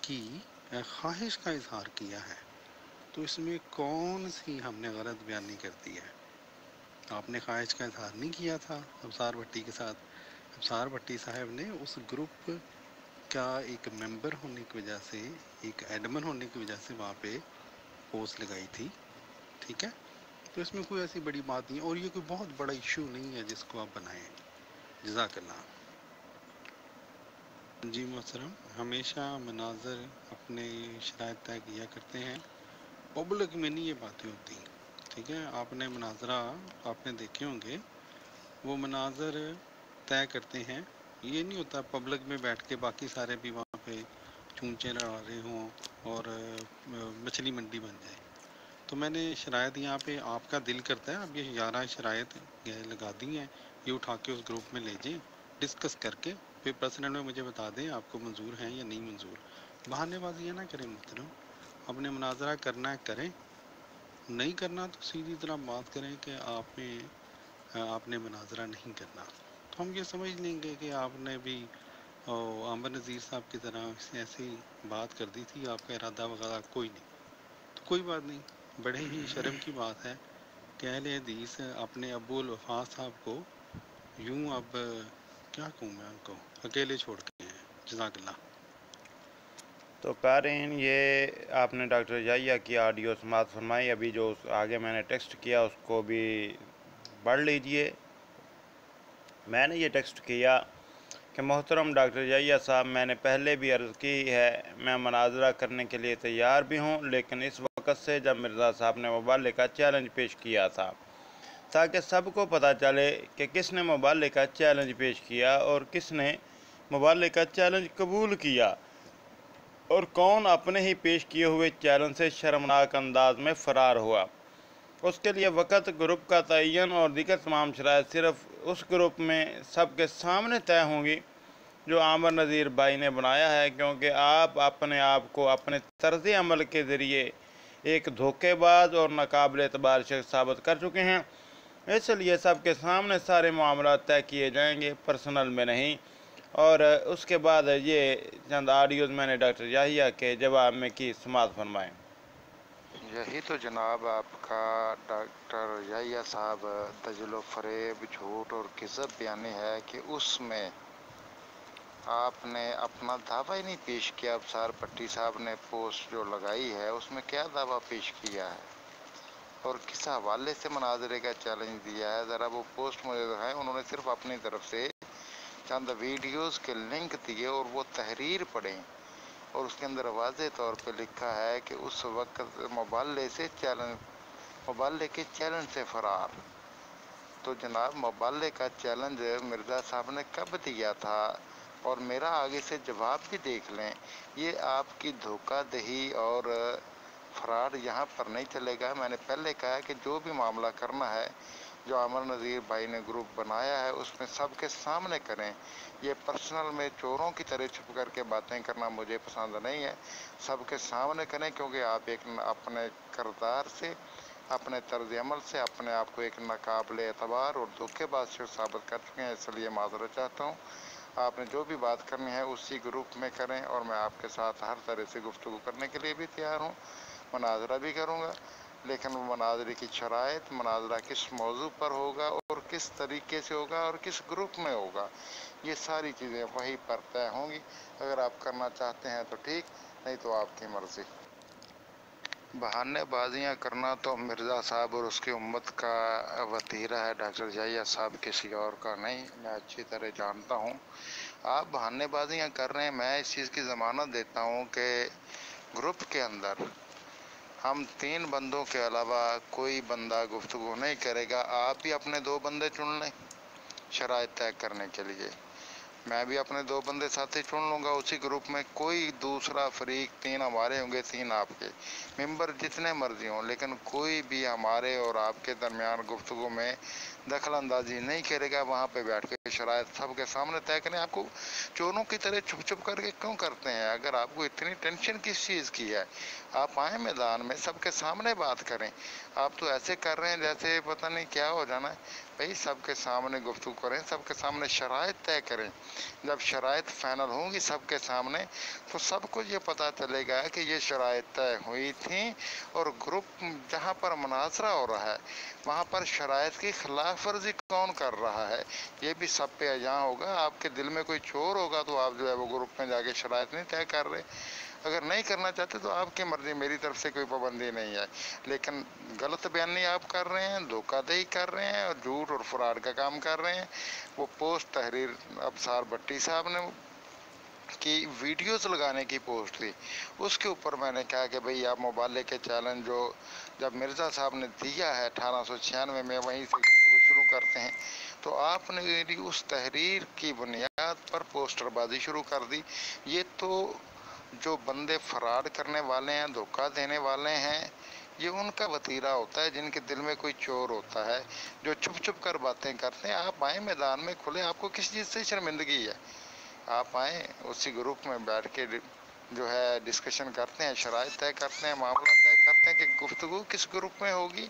کی خواہش کا اظہار کیا ہے. تو اس میں کون سی ہم نے غلط بیانی کر دی ہے؟ آپ نے خواہش کا اظہار نہیں کیا تھا ابصار بھٹی کے ساتھ. ابصار بھٹی صاحب نے اس گروپ کا ایک ممبر ہونے کی وجہ سے، ایک ایڈمن ہونے کی وجہ سے وہاں پہ پوسٹ لگائی تھی. ٹھیک ہے، تو اس میں کوئی ایسی بڑی بات نہیں، اور یہ کوئی بہت بڑا ایشو نہیں ہے جس کو آپ بنائیں. جزاک اللہ. جی محترم، ہمیشہ مناظر اپنے شرائط طے کیا کرتے ہیں، پبلک میں نہیں یہ باتیں ہوتی. ٹھیک ہے، آپ نے مناظرہ آپ نے دیکھے ہوں گے، وہ مناظر طے کرتے ہیں. یہ نہیں ہوتا پبلک میں بیٹھ کے باقی سارے بھی وہاں پہ چونچے لڑا رہے ہوں اور مچھلی منڈی بن جائے. تو میں نے شرائط یہاں پہ آپ کا دل کرتا ہے، اب یہ 11 شرائط لگا دی ہیں، یہ اٹھا کے اس گروپ میں لے جائیں، ڈسکس کر کے پھر پرسنل میں مجھے بتا دیں آپ کو منظور ہیں یا نہیں منظور. بہانے بازیاں نہ کریں محترم. اپنے مناظرہ کرنا ہے کریں، نہیں کرنا تو سیدھی طرح بات کریں کہ آپ نے مناظرہ نہیں کرنا. تو ہم یہ سمجھ لیں گے کہ آپ نے بھی عامر نذیر صاحب کی طرح ایسی بات کر دی تھی، آپ کا ارادہ وغیرہ کوئی نہیں. تو کوئی بات نہیں. بڑے ہی شرم کی بات ہے کہ اہل حدیث اپنے ابو الوفا صاحب کو یوں، اب کیا کہوں میں ان کو، اکیلے چھوڑ کے ہیں. جزاک اللہ. تو قارئین، یہ آپ نے ڈاکٹر یحییٰ کی آڈیو سماعت فرمائی. ابھی جو آگے میں نے ٹیکسٹ کیا اس کو بھی پڑھ لیجئے. میں نے یہ ٹیکسٹ کیا کہ محترم ڈاکٹر یحییٰ صاحب، میں نے پہلے بھی عرض کی ہے، میں مناظرہ کرنے کے لیے تیار بھی ہوں، لیکن اس وقت سے جب مرزا صاحب نے مبالغے کا چیلنج پیش کیا تھا، تاکہ سب کو پتہ چلے کہ کس نے مبالغے کا چیلنج پیش کیا اور کس نے مبالغے کا چیلنج قبول کیا، اور کون اپنے ہی پیش کیے ہوئے چیلنج سے شرمناک انداز میں فرار ہوا. اس کے لیے وقت، گروپ کا تعین اور دیگر تمام شرائط صرف اس گروپ میں سب کے سامنے طے ہوں گی جو عامر نذیر بھائی نے بنایا ہے، کیونکہ آپ اپنے آپ کو اپنے طرز عمل کے ذریعے ایک دھوکے باز اور ناقابل اعتبار شخص ثابت کر چکے ہیں. اس لیے سب کے سامنے سارے معاملات طے کیے جائیں گے، پرسنل میں نہیں. اور اس کے بعد یہ چند آڈیوز میں نے ڈاکٹر یحییٰ کے جواب میں کی، سماعت فرمائیں. یہی تو جناب آپ کا ڈاکٹر یحییٰ صاحب دجل و فریب، جھوٹ اور کذب بیانی ہے کہ اس میں آپ نے اپنا دعویٰ ہی نہیں پیش کیا. ابصار بھٹی صاحب نے پوسٹ جو لگائی ہے اس میں کیا دعویٰ پیش کیا ہے اور کس حوالے سے مناظرے کا چیلنج دیا ہے؟ ذرا وہ پوسٹ مجھے دکھائیں. انہوں نے صرف اپنی طرف سے چند ویڈیوز کے لنک دیے اور وہ تحریر پڑھیں، اور اس کے اندر واضح طور پہ لکھا ہے کہ اس وقت مبالغے کے چیلنج سے فرار. تو جناب، مبالغے کا چیلنج مرزا صاحب نے کب دیا تھا؟ اور میرا آگے سے جواب بھی دیکھ لیں. یہ آپ کی دھوکہ دہی اور فراڈ یہاں پر نہیں چلے گا. میں نے پہلے کہا کہ جو بھی معاملہ کرنا ہے، جو عامر نذیر بھائی نے گروپ بنایا ہے اس میں سب کے سامنے کریں. یہ پرسنل میں چوروں کی طرح چھپ کر کے باتیں کرنا مجھے پسند نہیں ہے. سب کے سامنے کریں، کیونکہ آپ ایک اپنے کردار سے، اپنے طرز عمل سے اپنے آپ کو ایک ناقابل اعتبار اور دھوکے باز شخص ثابت کر چکے ہیں. اس لیے معذرت چاہتا ہوں. آپ نے جو بھی بات کرنی ہے اسی گروپ میں کریں، اور میں آپ کے ساتھ ہر طرح سے گفتگو کرنے کے لیے بھی تیار ہوں. مناظرہ بھی کروں گا، لیکن وہ مناظرے کی شرائط، مناظرہ کس موضوع پر ہوگا اور کس طریقے سے ہوگا اور کس گروپ میں ہوگا، یہ ساری چیزیں وہیں پر طے ہوں گی. اگر آپ کرنا چاہتے ہیں تو ٹھیک، نہیں تو آپ کی مرضی. بہانے بازیاں کرنا تو مرزا صاحب اور اس کی امت کا وتیرہ ہے، ڈاکٹر یحییٰ صاحب کسی اور کا نہیں. میں اچھی طرح جانتا ہوں आप बहानेबाजियाँ कर रहे हैं। मैं इस चीज़ की ज़मानत देता हूँ कि ग्रुप के अंदर हम 3 बंदों के अलावा कोई बंदा गुफ्तगू नहीं करेगा। आप ही अपने 2 बंदे चुन लें शराइत तय करने के लिए। मैं भी अपने 2 बंदे साथी चुन लूँगा। उसी ग्रुप में कोई दूसरा फरीक, 3 हमारे होंगे, 3 आपके, मेंबर जितने मर्जी हों, लेकिन कोई भी हमारे और आपके दरमियान गुफ्तगू में दखल अंदाजी नहीं करेगा। वहाँ पे बैठ के शराइत सबके सामने तय करें। आपको चोरों की तरह छुप छुप करके क्यों करते हैं? अगर आपको इतनी टेंशन किस चीज़ की है, आप आए मैदान में, सबके सामने बात करें। आप तो ऐसे कर रहे हैं जैसे पता नहीं क्या हो जाना है। भाई सबके सामने गुफ्तगू करें, सबके सामने शराइत तय करें। जब शराइत फाइनल होंगी सबके सामने तो सबको ये पता चलेगा कि ये शराइत तय हुई थी और ग्रुप जहाँ पर मुनाजरा हो रहा है वहाँ पर शराइत की खिलाफ वर्जी कौन कर रहा है ये भी सब पे अजां होगा। आपके दिल में कोई चोर होगा तो आप जो है वो ग्रुप में जाके शराइत नहीं तय कर रहे। अगर नहीं करना चाहते तो आपकी मर्जी, मेरी तरफ से कोई पाबंदी नहीं है। लेकिन गलत बयानी आप कर रहे हैं, धोखाधड़ी कर रहे हैं और झूठ और फ्रॉड का काम कर रहे हैं। वो पोस्ट तहरीर अबसार भट्टी साहब ने की वीडियोस लगाने की पोस्ट थी, उसके ऊपर मैंने कहा कि भाई आप मोबाइल के चैलेंज जो जब मिर्ज़ा साहब ने दिया है 1896 में, वहीं से शुरू करते हैं। तो आपने मेरी उस तहरीर की बुनियाद पर पोस्टरबाजी शुरू कर दी। ये तो जो बंदे फराड करने वाले हैं, धोखा देने वाले हैं, ये उनका वतीरा होता है जिनके दिल में कोई चोर होता है जो छुप छुप कर बातें करते हैं। आप आए मैदान में खुले, आपको किस चीज़ से शर्मिंदगी है? आप आए उसी ग्रुप में बैठ के जो है डिस्कशन करते हैं, शराइत तय करते हैं, मामला तय करते हैं कि गुफ्तगू किस ग्रुप में होगी,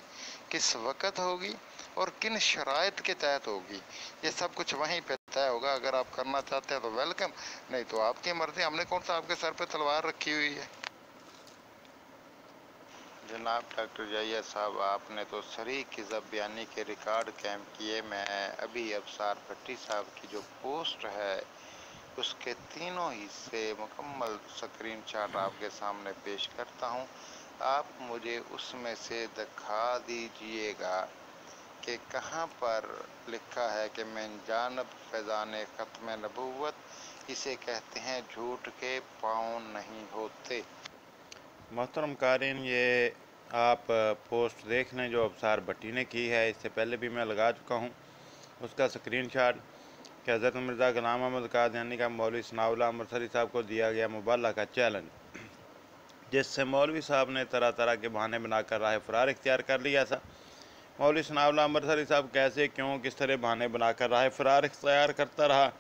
किस वक़्त होगी और किन शराइत के तहत होगी। ये सब कुछ वहीं पे तय होगा। अगर आप करना चाहते हैं तो वेलकम, नहीं तो आपकी मर्जी। हमने कौन सा आपके सर पे तलवार रखी हुई है? जनाब डॉक्टर जाहिया साहब, आपने तो सरी किज़ब बयानी के रिकॉर्ड कायम किए। मैं अभी अबसार भट्टी साहब की जो पोस्ट है उसके तीनों हिस्से मुकम्मल स्क्रीन शॉट आपके सामने पेश करता हूं। आप मुझे उसमें से दिखा दीजिएगा कि कहां पर लिखा है कि मैं जानब फैज़ान ख़त्म नबूवत इसे कहते हैं झूठ के पाँव नहीं होते। मोहतरम कारीन, ये आप पोस्ट देख लें जो अबसार भट्टी ने की है। इससे पहले भी मैं लगा चुका हूँ उसका स्क्रीनशॉट कि हज़रत मिर्ज़ा ग़ुलाम अहमद कादियानी का मौलवी सनाउल्लाह अमृतसरी साहब को दिया गया मुबाला का चैलेंज, जिससे मौलवी साहब ने तरह तरह के बहाने बनाकर राह फरार इख्तियार कर लिया था। मौलवी सनाउल्लाह अमृतसरी साहब कैसे, क्यों, किस तरह बहाने बनाकर राह फरार इख्तियार करता रहा,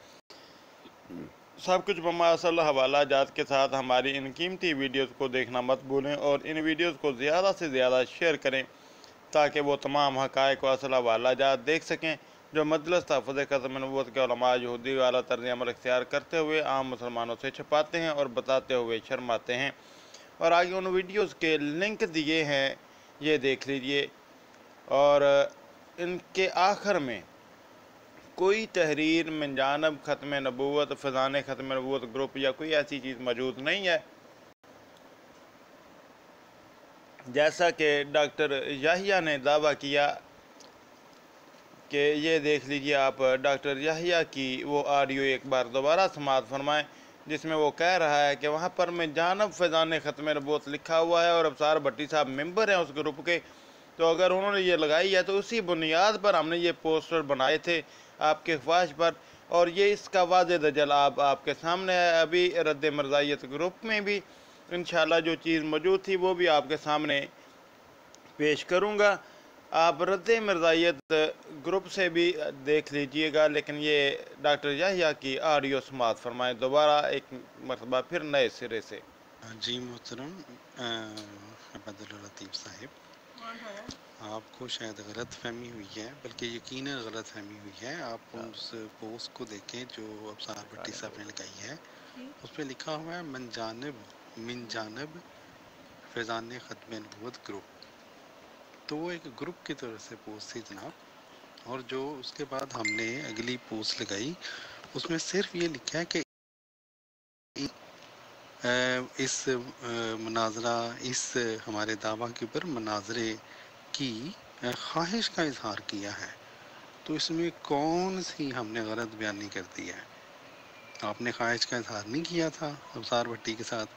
सब कुछ बमासल हवाला जात के साथ हमारी इन कीमती वीडियोज़ को देखना मत भूलें और इन वीडियोज़ को ज़्यादा से ज़्यादा शेयर करें ताकि वो तमाम हक़ाइक़ व असल हवाला जात देख सकें जो मजलिस तहफ़्फ़ुज़ ख़त्म नबूवत के उलमा यहूदी वाला तर्ज़ अमल इख्तियार करते हुए आम मुसलमानों से छुपाते हैं और बताते हुए शर्माते हैं। और आगे उन वीडियोज़ के लिंक दिए हैं, ये देख लीजिए। और इनके आखिर में कोई तहरीर मिन जानब ख़त्म नबूवत, फ़ैज़ान ख़त्म नबूवत ग्रुप या कोई ऐसी चीज़ मौजूद नहीं है। जैसा कि डॉक्टर याहिया ने दावा किया कि ये देख लीजिए आप, डॉक्टर याहिया की वो ऑडियो एक बार दोबारा समाअत फरमाएं जिसमें वो कह रहा है कि वहाँ पर में जानब फैज़ान ख़त्म नबूवत लिखा हुआ है और अबसार भट्टी साहब मेंबर हैं उस ग्रुप के। तो अगर उन्होंने ये लगाई है तो उसी बुनियाद पर हमने ये पोस्टर बनाए थे आपके ख्वाहिश पर, और ये इसका वाज़े दजल आपके सामने है। अभी रद्द मरज़ाइयत ग्रुप में भी इंशाल्लाह जो चीज़ मौजूद थी वो भी आपके सामने पेश करूँगा। आप रद्द मरज़ाइयत ग्रुप से भी देख लीजिएगा, लेकिन ये डॉक्टर याहिया की ऑडियो समाअत फरमाएं दोबारा एक मरतबा फिर नए सिरे से। जी मोहतरम अब्दुल लतीफ़ साहिब, आपको शायद गलत फहमी हुई है, बल्कि यकीनन गलत फहमी हुई है। आप उस पोस्ट को देखें जो अबसार भट्टी साहब ने लगाई है। उस पर लिखा हुआ है मिन जानब फैज़ान ख़त्म नबूवत ग्रुप। तो वो एक ग्रुप की तरफ से पोस्ट थी जनाब। और जो उसके बाद हमने अगली पोस्ट लगाई उसमें सिर्फ ये लिखा है कि इस मुनाजरा, इस हमारे दावा के ऊपर मुनाजरे की ख्वाहिश का इजहार किया है। तो इसमें कौन सी हमने गलत बयानी कर दी है? آپ نے خواہش کا اظہار نہیں کیا تھا ابصار بھٹی کے ساتھ؟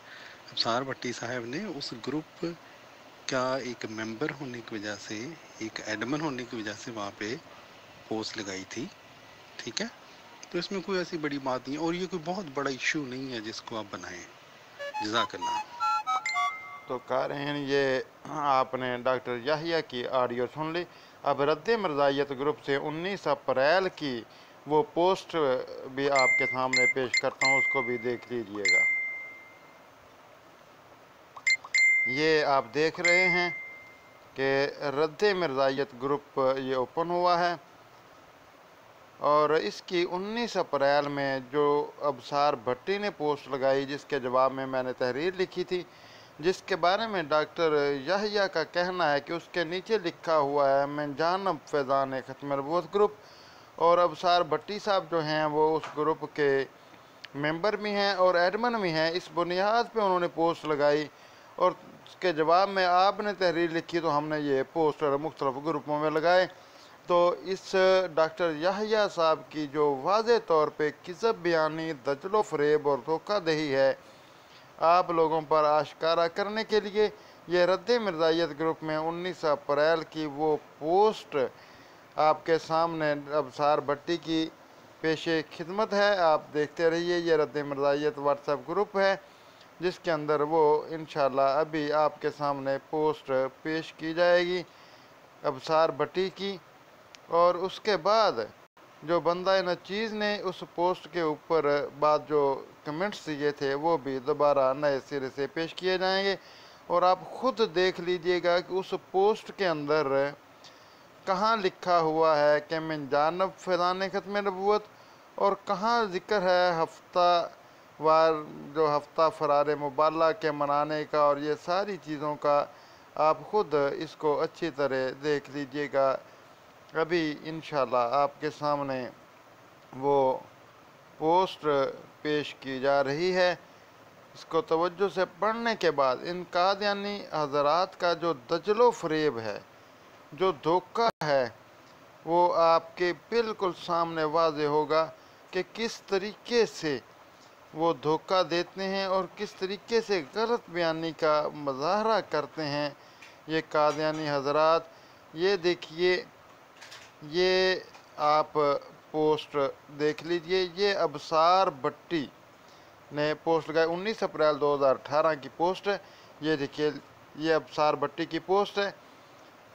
ابصار بھٹی صاحب نے اس گروپ کا ایک ممبر ہونے کی وجہ سے، ایک ایڈمن ہونے کی وجہ سے وہاں پہ پوسٹ لگائی تھی، ٹھیک ہے؟ تو اس میں کوئی ایسی بڑی بات نہیں ہے، اور یہ کوئی بہت بڑا ایشو نہیں ہے جس کو آپ بنائیں۔ جزاک اللہ۔ تو قارئین یہ آپ نے ڈاکٹر یحییٰ کی آڈیو سن لی۔ اب رد مرزائیت گروپ سے 19 اپریل کی وہ پوسٹ بھی آپ کے سامنے پیش کرتا ہوں، اس کو بھی دیکھ لیجئے گا۔ یہ آپ دیکھ رہے ہیں کہ رد مرزائیت گروپ یہ اوپن ہوا ہے، اور اس کی 19 اپریل میں جو ابصار بھٹی نے پوسٹ لگائی، جس کے جواب میں میں نے تحریر لکھی تھی، جس کے بارے میں ڈاکٹر یحییٰ کا کہنا ہے کہ اس کے نیچے لکھا ہوا ہے من جانب فیضان ختم نبوت گروپ، اور ابصار بھٹی صاحب جو ہیں وہ اس گروپ کے ممبر بھی ہیں اور ایڈمن بھی ہیں۔ اس بنیاد پہ انہوں نے پوسٹ لگائی، اور اس کے جواب میں آپ نے تحریر لکھی، تو ہم نے یہ پوسٹر مختلف گروپوں میں لگائے۔ تو اس ڈاکٹر یحییٰ صاحب کی جو واضح طور پہ کذب بیانی، دجل و فریب اور دھوکہ دہی ہے، آپ لوگوں پر آشکارا کرنے کے لیے یہ رد مرزائیت گروپ میں 19 اپریل کی وہ پوسٹ آپ کے سامنے ابصار بھٹی کی پیش خدمت ہے۔ آپ دیکھتے رہیے، یہ رد مرزائیت واٹس ایپ گروپ ہے جس کے اندر وہ انشاءاللہ ابھی آپ کے سامنے پوسٹ پیش کی جائے گی ابصار بھٹی کی۔ اور اس کے بعد جو بندہ نچیز نے اس پوسٹ کے اوپر بعد جو کمنٹس دیے تھے، وہ بھی دوبارہ نئے سرے سے پیش کیے جائیں گے، اور آپ خود دیکھ لیجئے گا کہ اس پوسٹ کے اندر کہاں لکھا ہوا ہے کہ من جانب فیضان ختم نبوت، اور کہاں ذکر ہے ہفتہ وار جو ہفتہ فرار مبالغہ کے منانے کا، اور یہ ساری چیزوں کا آپ خود اس کو اچھی طرح دیکھ لیجئے گا۔ ابھی انشاءاللہ آپ کے سامنے وہ پوسٹ پیش کی جا رہی ہے۔ اس کو توجہ سے پڑھنے کے بعد ان قادیانی حضرات کا جو دجل و فریب ہے، جو دھوکہ ہے، وہ آپ کے بالکل سامنے واضح ہوگا کہ کس طریقے سے وہ دھوکہ دیتے ہیں اور کس طریقے سے غلط بیانی کا مظاہرہ کرتے ہیں یہ قادیانی حضرات۔ یہ دیکھیے، یہ آپ پوسٹ دیکھ لیجئے، یہ ابصار بھٹی نے پوسٹ لگائی 19 اپریل 2018 کی پوسٹ ہے۔ یہ دیکھیے، یہ ابصار بھٹی کی پوسٹ ہے،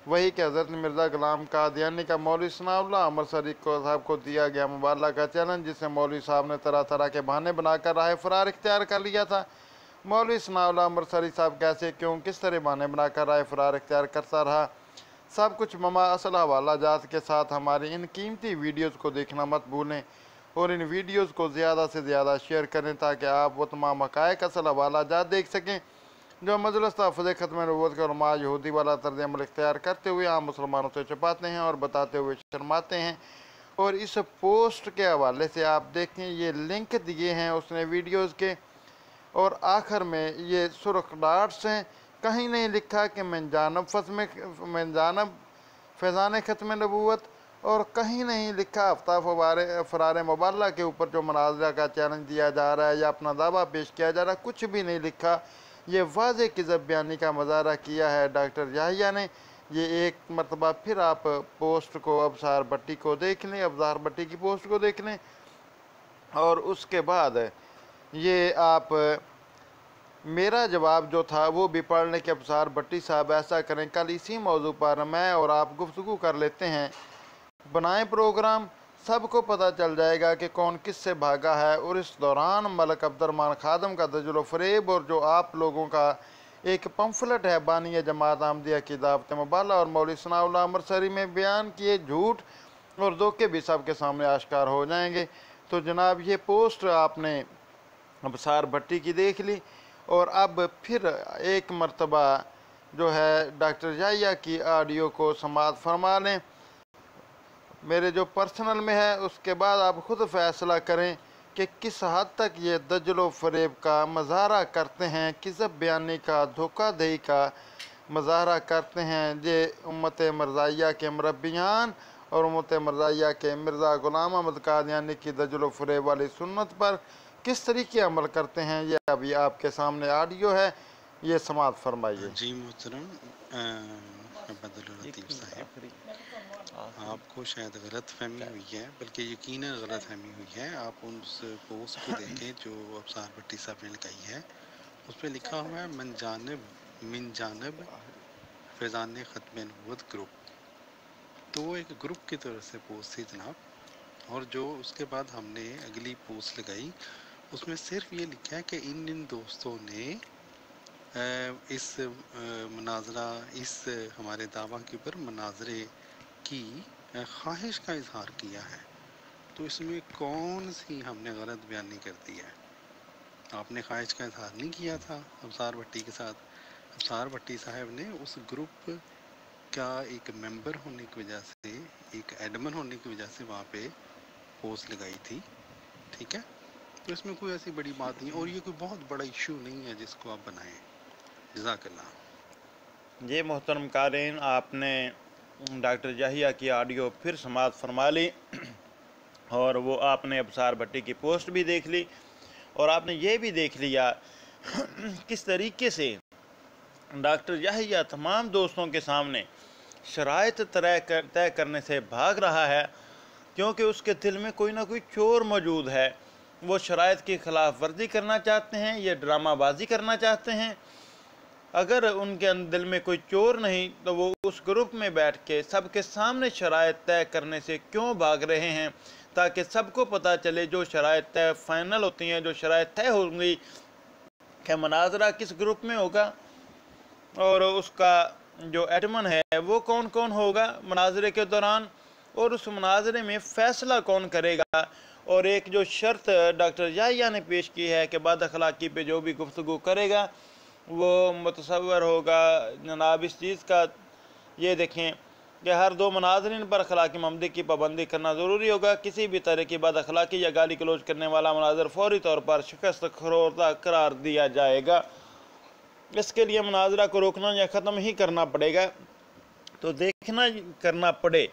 وہی کہ حضرت مرزا غلام قادیانی کا مولوی ثناء اللہ امرتسری صاحب کو دیا گیا مبالغہ کا چیلنج، جسے مولوی صاحب نے طرح طرح کے بہانے بنا کر راہ فرار اختیار کر لیا تھا۔ مولوی ثناء اللہ امرتسری صاحب کیسے، کیوں، کس طرح بہانے بنا کر راہ فرار اختیار کرتا رہا، سب کچھ مما اصل حوالہ جات کے ساتھ ہماری ان قیمتی ویڈیوز کو دیکھنا مت بھولیں، اور ان ویڈیوز کو زیادہ سے زیادہ شیئر کریں تاکہ آپ وہ تمام حقائق اصل حوالہ جات دیکھ سکیں جو مجلس تحفظ ختم نبوت کے علماء یہودی والا طرز عمل اختیار کرتے ہوئے عام مسلمانوں سے چھپاتے ہیں اور بتاتے ہوئے شرماتے ہیں۔ اور اس پوسٹ کے حوالے سے آپ دیکھیں، یہ لنک دیے ہیں اس نے ویڈیوز کے، اور آخر میں یہ سرخ ڈاٹس ہیں، کہیں نہیں لکھا کہ من جانب فیضان ختم نبوت، اور کہیں نہیں لکھا ہفتہ فرار مبالغہ کے اوپر جو مناظرہ کا چیلنج دیا جا رہا ہے یا اپنا دعویٰ پیش کیا جا رہا ہے، کچھ بھی نہیں لکھا۔ یہ واضح کذب بیانی کا مظاہرہ کیا ہے ڈاکٹر یحییٰ نے۔ یہ ایک مرتبہ پھر آپ پوسٹ کو ابصار بھٹی کو دیکھ لیں، ابصار بھٹی کی پوسٹ کو دیکھ لیں، اور اس کے بعد یہ آپ میرا جواب جو تھا وہ بھی پڑھ لیں کہ ابصار بھٹی صاحب ایسا کریں، کل اسی موضوع پر میں اور آپ گفتگو کر لیتے ہیں، بنائیں پروگرام، سب کو پتہ چل جائے گا کہ کون کس سے بھاگا ہے۔ اور اس دوران ملک عبد الرحمن خادم کا دجل و فریب، اور جو آپ لوگوں کا ایک پمفلٹ ہے بانی جماعت احمدیہ کی دعوت مبالغہ اور مولوی ثناء اللہ امرتسری میں بیان کیے جھوٹ اور دھوکے بھی سب کے سامنے آشکار ہو جائیں گے۔ تو جناب یہ پوسٹ آپ نے ابصار بھٹی کی دیکھ لی، اور اب پھر ایک مرتبہ جو ہے ڈاکٹر یحییٰ کی آڈیو کو سماعت فرما لیں، میرے جو پرسنل میں ہے، اس کے بعد آپ خود فیصلہ کریں کہ کس حد تک یہ دجل و فریب کا مظاہرہ کرتے ہیں، کذب بیانی کا، دھوکہ دہی کا مظاہرہ کرتے ہیں یہ امت مرزائیہ کے مربیان और उम्मत मरज़ाइया के मिर्ज़ा ग़ुलाम अहमद कादियानी की दजल व फ़रेब वाली सुन्नत पर किस तरीके अमल करते हैं, ये अभी आपके सामने ऑडियो है, ये समाअत फरमाइए। जी मोहतरम अब्दुल लतीफ़ साहब, आपको शायद गलत फहमी हुई है, बल्कि यकीनन गलत फहमी हुई है। आप उस पोस्ट को देखें जो अफसार भट्टी साहब ने लगाई है, उस पर लिखा हुआ है मिन जानब फैज़ान ख़त्म नबूवत ग्रुप। तो वो एक ग्रुप की तरफ से पोस्ट थी जनाब, और जो उसके बाद हमने अगली पोस्ट लगाई उसमें सिर्फ ये लिखा है कि इन दोस्तों ने इस मुनाजरा, इस हमारे दावा के ऊपर मुनाजरे की ख्वाहिश का इजहार किया है। तो इसमें कौन सी हमने गलत बयानी कर दी है? आपने ख्वाहिश का इजहार नहीं किया था अफसार भट्टी के साथ। अफसार भट्टी साहब ने उस ग्रुप का एक मेंबर होने की वजह से, एक एडमिन होने की वजह से वहाँ पे पोस्ट लगाई थी, ठीक है। तो इसमें कोई ऐसी बड़ी बात नहीं, और ये कोई बहुत बड़ा इशू नहीं है जिसको आप बनाएं। जज़ाकल्लाह। ये मोहतरम कारीन, आपने डॉक्टर याहिया की ऑडियो फिर समाअत फरमा ली और वो आपने अफसार भट्टी की पोस्ट भी देख ली, और आपने ये भी देख लिया किस तरीके से डॉक्टर याहिया तमाम दोस्तों के सामने शराइत तय करने से भाग रहा है, क्योंकि उसके दिल में कोई ना कोई चोर मौजूद है। वो शराइत की खिलाफ वर्जी करना चाहते हैं, ये ड्रामाबाजी करना चाहते हैं। अगर उनके दिल में कोई चोर नहीं तो वो उस ग्रुप में बैठ के सबके सामने शराइत तय करने से क्यों भाग रहे हैं, ताकि सबको पता चले जो शराइत तय फाइनल होती हैं, जो शराइत तय होंगी कि मुनाजरा किस ग्रुप में होगा और उसका जो एडमिन है वो कौन कौन होगा मुनाजरे के दौरान, और उस मुनाजरे में फ़ैसला कौन करेगा। और एक जो शर्त डॉक्टर याहिया ने पेश की है कि बाद अखलाकी पे जो भी गुफ्तगू करेगा वो मुतसव्वर होगा जनाब इस चीज़ का, ये देखें कि हर दो मुनाजरीन पर अखलाकी ममदी की पाबंदी करना ज़रूरी होगा। किसी भी तरह की बाद अखलाकी या गाली गलौज करने वाला मुनाजर फौरी तौर पर शिकस्त खुर्दा करार दिया जाएगा। इसके लिए मुनाजरा को रोकना या ख़त्म ही करना पड़ेगा। तो देखना करना पड़े,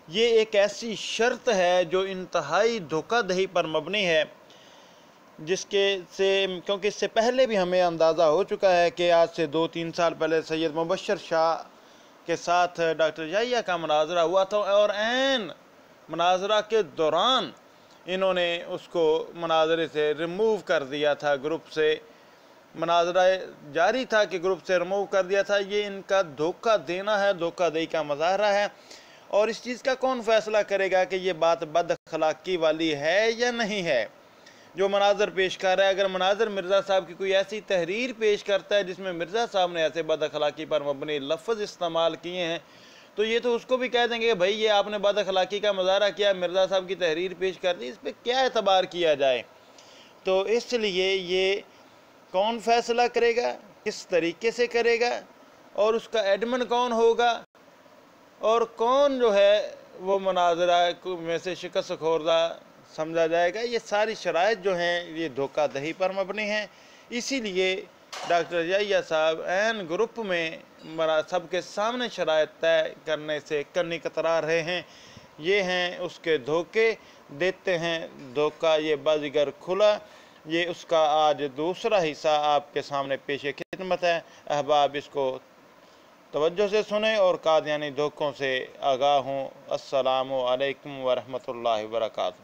ये एक ऐसी शर्त है जो इंतहाई धोखाधही पर मबनी है, जिसके से क्योंकि इससे पहले भी हमें अंदाज़ा हो चुका है कि आज से 2-3 साल पहले सैयद मुबश्शिर शाह के साथ डॉक्टर याहिया का मुनाजरा हुआ था, और ऐन मुनाजरा के दौरान इन्होंने उसको मुनाजरे से रिमूव कर दिया था, ग्रुप से मुनाजरा जारी था कि ग्रुप से रिमूव कर दिया था। ये इनका धोखा देना है, धोखाधड़ी का मुजाहरा है। और इस चीज़ का कौन फैसला करेगा कि ये बात बद अखलाकी वाली है या नहीं है जो मनाजर पेश कर रहा है। अगर मनाजर मिर्ज़ा साहब की कोई ऐसी तहरीर पेश करता है जिसमें मिर्ज़ा साहब ने ऐसे बद अखलाकी पर मबनी लफ्ज़ इस्तेमाल किए हैं, तो ये तो उसको भी कह देंगे कि भाई ये आपने बद अखलाकी का मुजाहरा किया, मिर्ज़ा साहब की तहरीर पेश कर दी, इस पर क्या एतबार किया जाए। तो इसलिए ये कौन फैसला करेगा, किस तरीके से करेगा, और उसका एडमिन कौन होगा, और कौन जो है वो मुनाजरा में से शिकस्त खुर्दा समझा जाएगा, ये सारी शराइत जो हैं ये धोखाधड़ी पर मबनी हैं। इसीलिए डॉक्टर याहिया साहब ऐन ग्रुप में सबके सामने शराइत तय करने से कन्नी कतरा रहे हैं। ये हैं उसके धोखे, देते हैं धोखा ये बाजीगर खुला। ये उसका आज दूसरा हिस्सा आपके सामने पेश खिदमत है। अहबाब इसको तवज्जो से सुने और कादियानी धोखों से आगाह हों। अस्सलामु अलैकुम व रहमतुल्लाहि व बरकातहू।